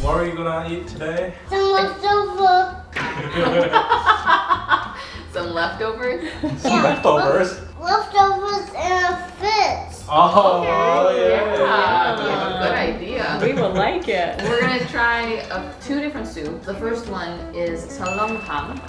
What are you gonna eat today? Some leftover. Some leftovers? Some leftovers. Leftovers and a fish. Oh, Yeah, good idea. We will like it. We're gonna try two different soups. The first one is Seolleongtang,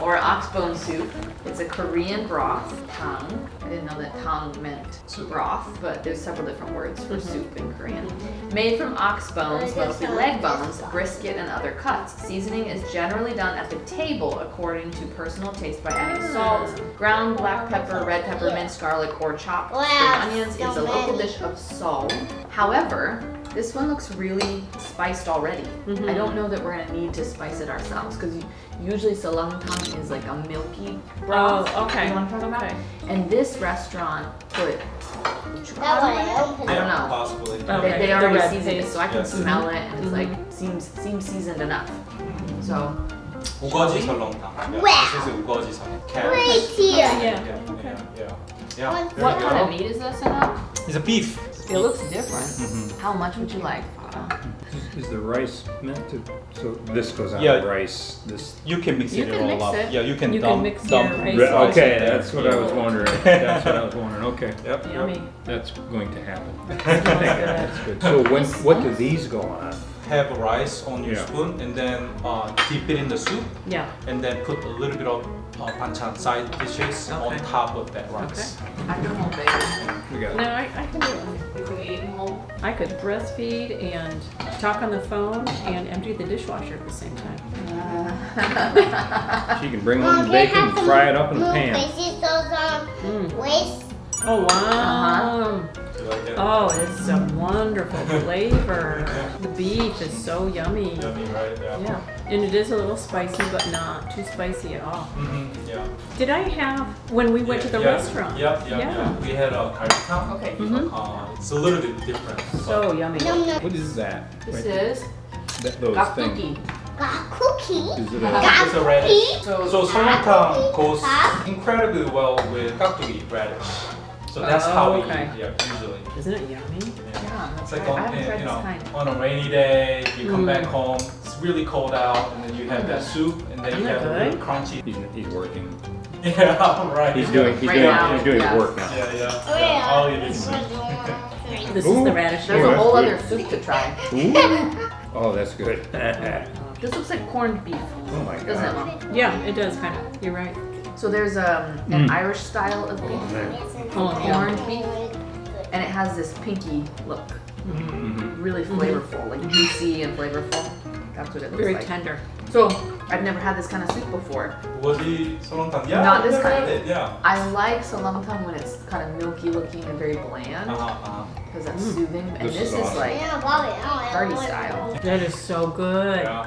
or oxbone soup. It's a Korean broth, tang. I didn't know that tang meant broth, but there's several different words for soup in Korean. Made from ox bones, mostly leg bones, brisket, and other cuts. Seasoning is generally done at the table according to personal taste by adding salt, ground black pepper, red pepper, minced garlic, or chopped spring onions. It's a local dish of Seoul. However, this one looks really spiced already. I don't know that we're gonna need to spice it ourselves because usually Seolleongtang is like a milky broth. Oh, okay. You know what I'm talking about? Okay. And this restaurant put That one I opened. I don't know. Possibly. Okay. They The already red seasoned it, paste. so I can Yes. smell it, and it's like seems seasoned enough. So 우거지 설렁탕. Yeah, Wow. this is 우거지 설렁탕. Right here. Yeah. Yeah. what There kind you of go. meat is this in it? It's a beef. It looks different. How much would you like? Is the rice meant to, so this goes on Yeah. rice, this, You can mix You it can all mix up. it. Yeah, you can You can mix your rice. okay, that's what I was wondering, that's what I was wondering, okay. Yep. Yummy. That's going to happen. Good. That's good. So what do these go on? Have rice on your Yeah. spoon and then dip it in the soup Yeah. and then put a little bit of banchan side dishes on Okay. top of that rice. I can hold baby. We got No, I can do it. You can eat and hold. I could breastfeed and talk on the phone and empty the dishwasher at the same time. She can bring home the bacon and fry it up in the pan. Waste. Oh wow! You like that? Oh, it's a wonderful flavor. The beef is so yummy. Yummy, right? Yeah, and it is a little spicy, but not too spicy at all. Yeah. Did I have when we went to the restaurant? Yeah. We had a Gamjatang. Okay. It's a little bit different. So yummy. Num num. What is that? This Right, is those things. gakduki. Got cookie. Is it It's a radish. So So 설렁탕 goes incredibly well with 깍두기 radish. So that's how we okay. eat. Yeah, usually. Isn't it yummy? yeah, It's like I haven't on, tried you this know, kind. on a rainy day, you come back home, it's really cold out, and then you have that soup, and then you Isn't it have a little good? crunchy. He's working. Yeah, right. He's doing Right now, his yeah. work now. Yeah. Oh yeah. I'll eat it This soon. was This is Ooh. the radish. There's Oh, a that's whole good. other soup to try. Ooh. Oh, that's good. This looks like corned beef, Oh my doesn't it, God. Mom? Yeah, it does kind of. You're right. So there's an Irish style of beef, Oh, yeah. corned beef, and it has this pinky look. Really flavorful, like juicy and flavorful. That's what it looks Very like. tender. So I've never had this kind of soup before. Was he 설렁탕? Yeah, Not I've this never kind. had it, yeah. I like seolleongtang when it's kind of milky looking and very bland, because that's soothing. And This this is is awesome. like Yeah, Bobby. I party don't style. That is so good. Yeah.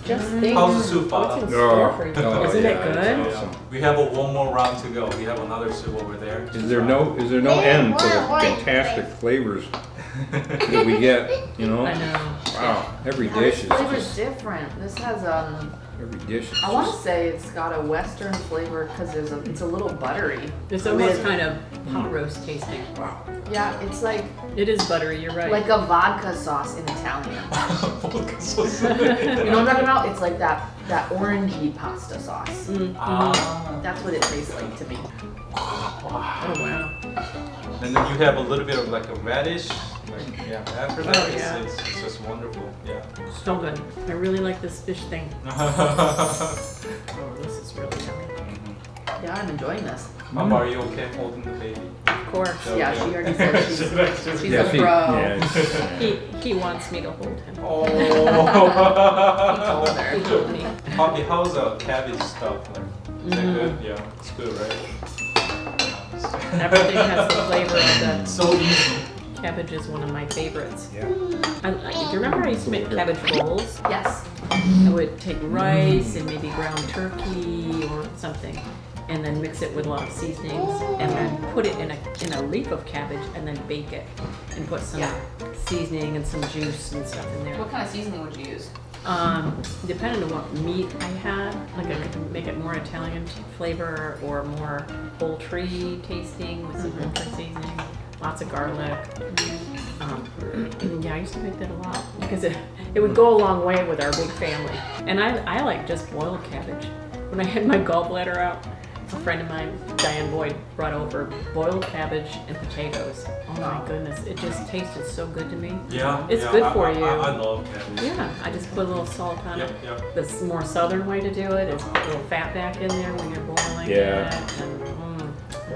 Just think. How's the soup, What's Father? in store for you? Oh, Isn't yeah, it good? it's awesome. We have one more round to go. We have another soup over there. Is there no end to the fantastic flavors that we get, you know? I know. Wow, every Yeah, dish this is flavor's just, different. This has every dish is I want to just, say it's got a western flavor because it's a little buttery. It's almost kind of pot roast tasting. wow. Yeah, it's like It is buttery. You're right. a vodka sauce in Italian. vodka sauce. You know what I'm talking about? It's like that orangey pasta sauce. Ah. That's what it tastes like to me. Oh wow. And then you have a little bit of like a radish. Like, yeah, after that, Oh, yeah. it's just wonderful. Yeah. So good. I really like this fish thing. Oh, this is really yummy. Yeah, I'm enjoying this. Mom, are you okay holding the baby? Of course. Yeah, she already said she's Yeah, a pro. He wants me to hold him. Oh. He told me. Poppy, how's the cabbage stuff? Like, is that good? Yeah, it's good, right? Everything has the flavor of the So easy. cabbage is one of my favorites. Yeah. Do you remember I used to make cabbage rolls? Yes. I would take rice and maybe ground turkey or something, and then mix it with a lot of seasonings, and then put it in a leaf of cabbage, and then bake it, and put some seasoning and some juice and stuff in there. What kind of seasoning would you use? Depending on what meat I had, like I could make it more Italian flavor or more poultry tasting with some poultry seasoning, lots of garlic. Yeah, I used to make that a lot because It would go a long way with our big family. And I like just boiled cabbage. When I had my gallbladder out, a friend of mine, Diane Boyd, brought over boiled cabbage and potatoes. Oh my goodness, it just tasted so good to me. Yeah. It's yeah, good for you. I love cabbage. Yeah, I just put a little salt on Yep, it. yep. The more southern way to do it is a little fat back in there when you're boiling Yeah. it. And,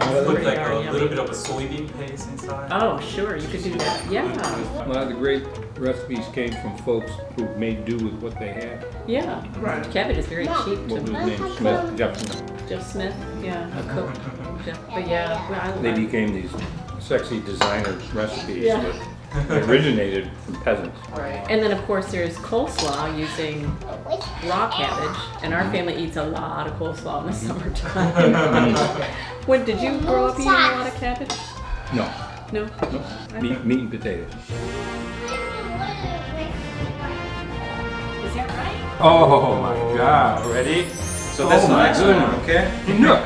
Put like darn a yummy. little bit of a soybean paste inside. Oh, sure, you could do that. Yeah, A lot of the great recipes came from folks who made do with what they had. yeah. Right. Cabbage is very cheap What was too. his name? Smith, Jeff Smith. Jeff Smith, yeah, a cook. Jeff. But yeah, well, They became these sexy designer recipes Yeah. that originated from peasants. Right. and then of course there's coleslaw using raw cabbage, and our family eats a lot of coleslaw in the summertime. When did you grow up eating a lot of cabbage? No, No. meat and potatoes. Is that right? Oh my God. Ready? So that's the my next one, goodness. okay? Look.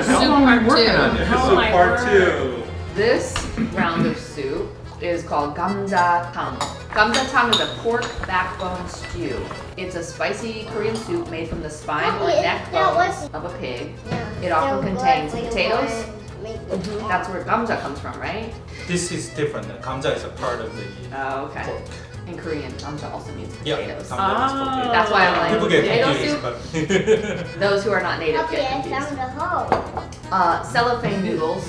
Soup part working two. on this? Oh So my part word. 2. This round of soup is called Gamjatang. Gamjatang is a pork backbone stew. It's a spicy Korean soup made from the spine or neck bones of a pig. It often contains potatoes. That's where gamja comes from, right? This is different. Gamja is a part of the Oh, okay. pork. In Korean, gamja also means Yeah, potatoes. gamja is potato. That's why I'm like, People get potato confused, soup? but Those who are not native Okay, get I confused. found a hole. Cellophane noodles,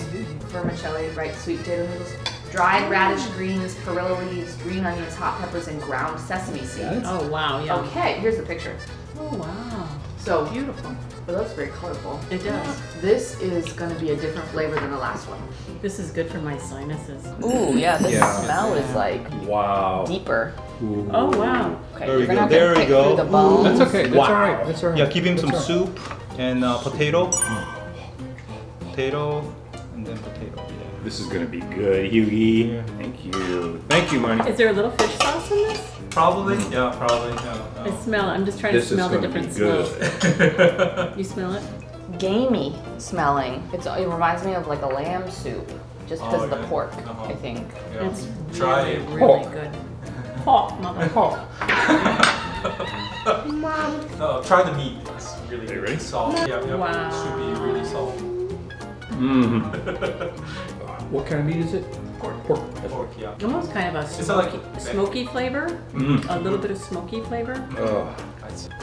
vermicelli, right, sweet potato noodles, dried radish greens, perilla leaves, green onions, hot peppers, and ground sesame seeds. Oh wow, yeah. Okay, here's the picture. Oh wow, So, beautiful. it looks very colorful. It does. This is going to be a different flavor than the last one. This is good for my sinuses. Ooh, yeah, this Yeah. smell is like Wow. deeper. Ooh. Oh wow. Okay, There we you're gonna go, have there to we pick go. through the bones. That's okay. That's all right. That's all right. Yeah, give him some That's all soup and potato. Potato and then potato. Yeah. This is gonna be good, Hughie. Yeah. Thank you. Thank you, Money. Is there a little fish sauce in this? probably, yeah, probably. I smell it. I'm just trying to This is smell the gonna be different good. smells. You smell it? Gamey smelling. It reminds me of like a lamb soup, just because Oh, of the yeah. pork, Uh-huh. I think. Yeah. It's Try really, it. really good. Pork, mother. Oh. Mom, Try the meat. It's really Are you ready? soft. Yeah, yeah. Wow. It should be really soft. Mm. What kind of meat is it? Pork. Pork. Pork, yeah. Almost kind of a It's like- smoky flavor. Mm. A little bit of smoky flavor. Oh.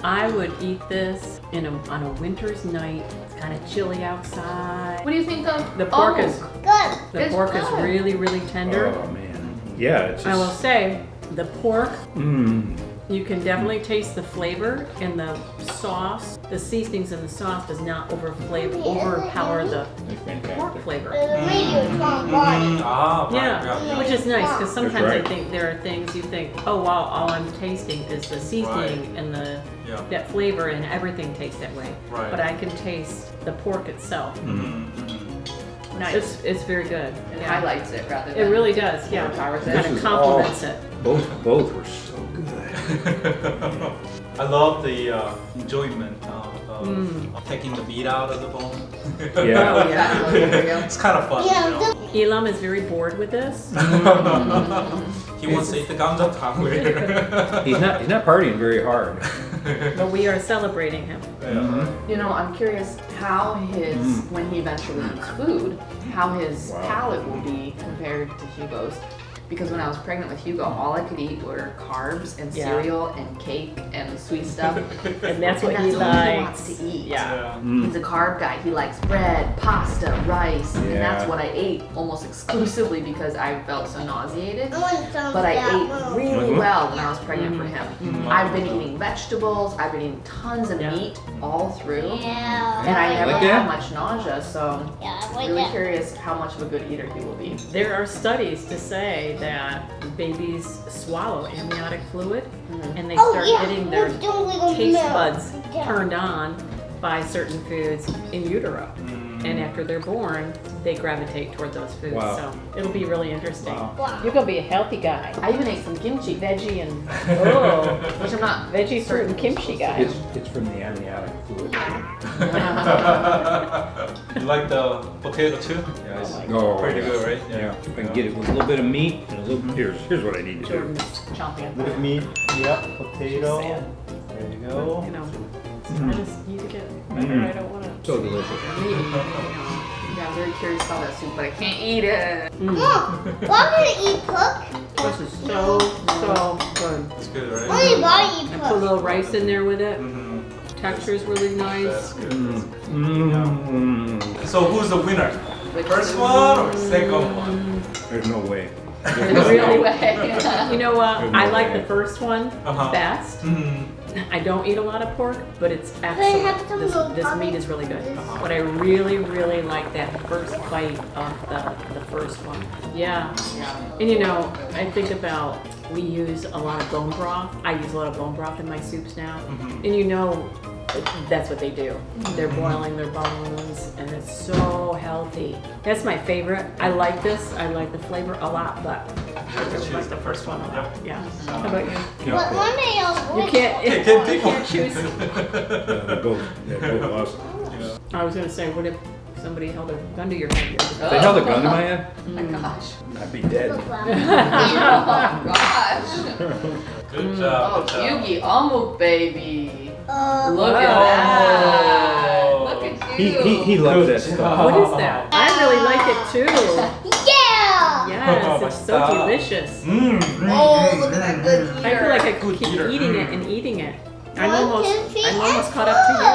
I would eat this on a winter's night. It's kind of chilly outside. What do you think of The pork is good. It's is good. really, really tender. Oh man. Yeah. It's I will just. say the pork, Mm. you can definitely taste the flavor in the sauce. The seasonings in the sauce does not overpower the It's pork fantastic. flavor. The radio from body. Ah, right, Yeah, which is nice because sometimes right. I think there are things you think, oh wow, all I'm tasting is the seasoning and the Yeah. that flavor, and everything tastes that way. Right. But I can taste the pork itself. nice? It's very good. It Yeah. highlights it rather It than really does. Yeah, overpowers kind it. of is complements it. Both were so good. I love the enjoyment of Mm. taking the meat out of the bone. Yeah. Oh yeah. It's kind of fun, Yeah, you know. Elam is very bored with this. He wants to eat the gamjatang later. He's not partying very hard. But we are celebrating him. You know, I'm curious how his, when he eventually eats food, how his Wow. palate will be compared to Hugo's. Because when I was pregnant with Hugo, all I could eat were carbs and Yeah. cereal and cake and sweet stuff. And that's what And he that's all he likes. wants to eat. Yeah. He's a carb guy. He likes bread, pasta, rice, and that's Yeah. what I ate almost exclusively because I felt so nauseated. I want some But I of that ate one. really Mhm. well when I was pregnant for him. I've been eating vegetables, I've been eating tons of Yeah. meat all through, Yeah. and I never Like had that? much nausea, so Yeah, I like really that. curious how much of a good eater he will be. There are studies to say that babies swallow amniotic fluid and they Oh, start yeah. getting their We're doing a taste milk. buds Yeah. turned on by certain foods in utero. And after they're born, they gravitate toward those foods. Wow. So it'll be really interesting. Wow. You're gonna be a healthy guy. I even ate some kimchi, veggie and Which I'm not veggie fruit and kimchi guy. It's from the amniotic fluid. You like the potato too? Yeah, it's Oh, pretty good, right? Yeah, if I can get it with a little bit of meat and a little. Here's what I need to do. Jordan's chomping at With that. meat. Yep. Potato. Sad. There you go. You know, I just need to get better. I don't want to. So delicious. Yeah, I'm very curious about that soup, but I can't eat it. Mom, why would you eat cook? This is so good. It's good, right? Only why you I put a cook? little rice in there with it. Mhm. Texture's really nice. That's good. Mm. So who's the winner? First one or second one? There's no way. Really way. You know what? There's no I like way. the first one Uh-huh. best. Mhm. I don't eat a lot of pork, but it's have excellent. some This little meat is really good. Uh-huh. But I really like that first bite of the first one. Yeah. And you know, I think about, we use a lot of bone broth. I use a lot of bone broth in my soups now. Mhm. And you know, that's what they do. They're boiling their bones, and it's so healthy. That's my favorite. I like this. I like the flavor a lot, but I really like the first one a lot. Yeah. How about you? What one are you? You can't. Okay, You pick can't one. choose. They're both awesome. I was gonna say, what if somebody held a gun to your head? If they held a gun to my head, Oh my gosh. I'd be dead. Oh gosh. Good job. Oh, Good job. Yugi, almost baby. Look at Wow. that. Look at you. He loves Good that stuff. job. What is that? I really like it too. Yeah! Yes, it's so Stop. delicious. Oh, look at that good I feel like I could Good keep eater. eating it and eating it. I'm One, almost two, three, and caught up to four.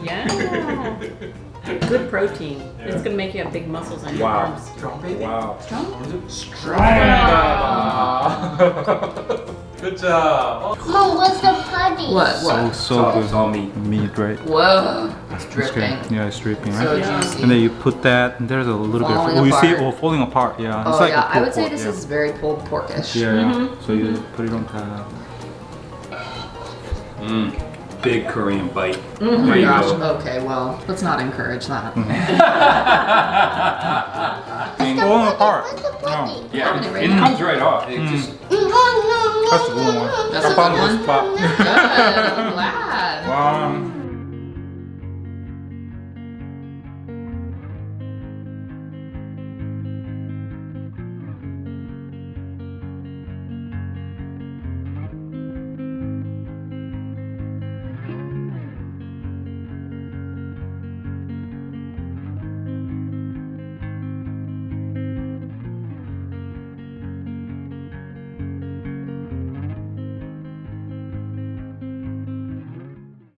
you. Yeah. Good protein. It's gonna make you have big muscles on your Wow. arms. Strong baby. Wow. Good job. Mom, what's the party? What? So good. It's all meat. Meat, right? Whoa. It's It's good. dripping. Yeah, it's dripping, So right? juicy. And then you put that, and there's a little Falling bit of, you see, apart. falling apart, yeah. Oh It's like yeah, a I would say pork, this yeah. is very pulled porkish. Yeah. So you put it on top. Big Korean bite. Oh my There you gosh. go. Okay, well, let's not encourage that. Falling apart. What's the party? Yeah, Right it now. comes right off. It just. That's a good one. That's a I found good this spot. Good. I'm glad. Wow.